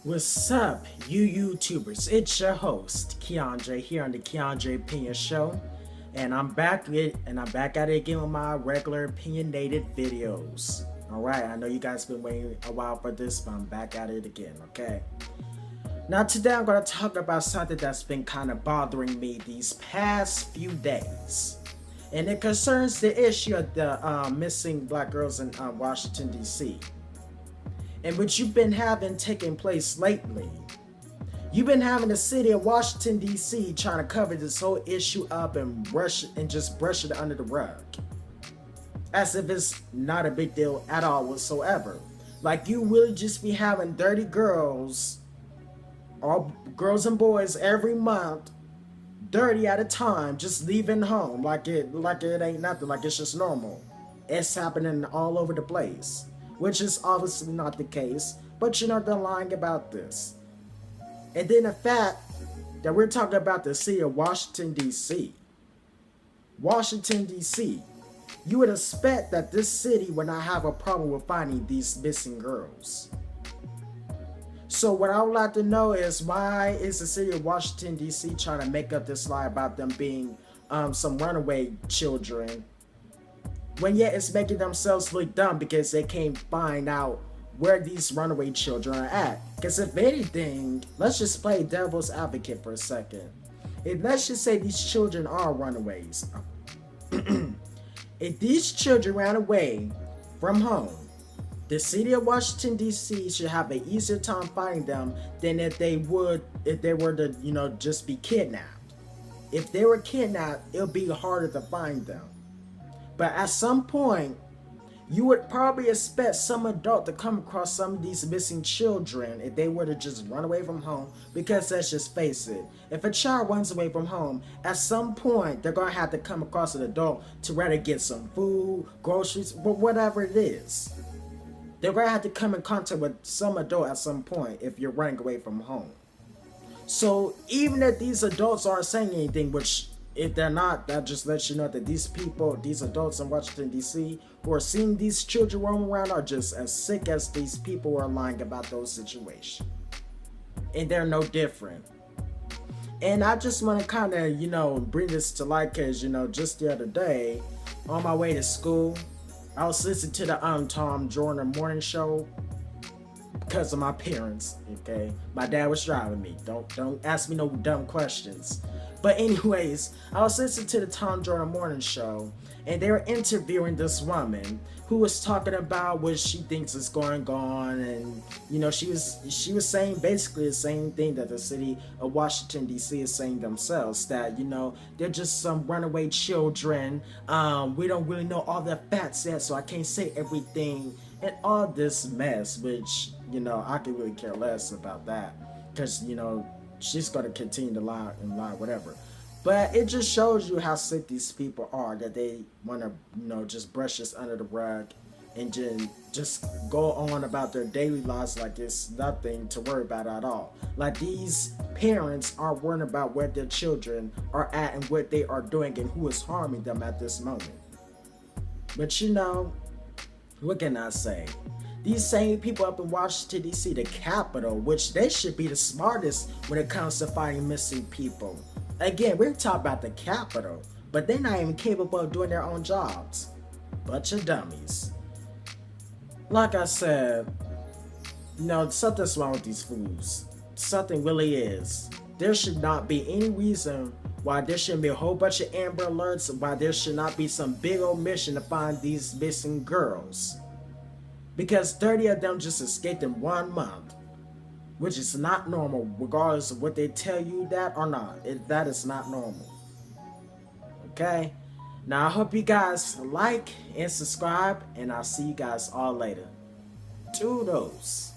What's up, you YouTubers? It's your host, Keandre, here on the Keandre Opinion Show. And I'm back at it again with my regular opinionated videos. Alright, I know you guys been waiting a while for this, but I'm back at it again, okay? Now today I'm gonna talk about something that's been kind of bothering me these past few days. And it concerns the issue of the missing black girls in Washington, D.C. and which you've been having taking place lately. You've been having the city of Washington, D.C. trying to cover this whole issue up and just brush it under the rug. As if it's not a big deal at all whatsoever. Like you really just be having dirty girls, all girls and boys every month, dirty at a time, just leaving home like it ain't nothing, like it's just normal. It's happening all over the place, which is obviously not the case, but you know they're lying about this. And then the fact that we're talking about the city of Washington, D.C. Washington, D.C. You would expect that this city would not have a problem with finding these missing girls. So what I would like to know is, why is the city of Washington, D.C. trying to make up this lie about them being some runaway children, when yet it's making themselves look dumb because they can't find out where these runaway children are at. Because if anything, let's just play devil's advocate for a second. Let's just say these children are runaways. If these children ran away from home, the city of Washington, D.C. should have an easier time finding them than if they were to, just be kidnapped. If they were kidnapped, it'll be harder to find them. But at some point, you would probably expect some adult to come across some of these missing children if they were to just run away from home. Because let's just face it, if a child runs away from home, at some point they're going to have to come across an adult to rather get some food, groceries, but whatever it is. They're going to have to come in contact with some adult at some point if you're running away from home. So even if these adults aren't saying anything, which if they're not, that just lets you know that these people, these adults in Washington, D.C., who are seeing these children roam around are just as sick as these people who are lying about those situations. And they're no different. And I just want to kind of, bring this to light because, just the other day, on my way to school, I was listening to the Tom Joyner morning show because of my parents, okay? My dad was driving me. Don't ask me no dumb questions. But anyways, I was listening to the Tom Joyner morning show, and they were interviewing this woman who was talking about what she thinks is going on, and she was saying basically the same thing that the city of Washington, D.C. is saying themselves, that they're just some runaway children. We don't really know all the facts yet, so I can't say everything, and all this mess, which I could really care less about that, because she's going to continue to lie and lie, whatever. But it just shows you how sick these people are, that they want to, just brush this under the rug and just go on about their daily lives like it's nothing to worry about at all. Like these parents are worrying about where their children are at and what they are doing and who is harming them at this moment. But what can I say? These same people up in Washington, D.C., the capital, which they should be the smartest when it comes to finding missing people. Again, we're talking about the capital, but they're not even capable of doing their own jobs. Bunch of dummies. Like I said, something's wrong with these fools. Something really is. There should not be any reason why there shouldn't be a whole bunch of Amber Alerts, why there should not be some big old mission to find these missing girls. Because 30 of them just escaped in 1 month, which is not normal, regardless of what they tell you that or not. That is not normal. Okay? Now, I hope you guys like and subscribe, and I'll see you guys all later. Toodles.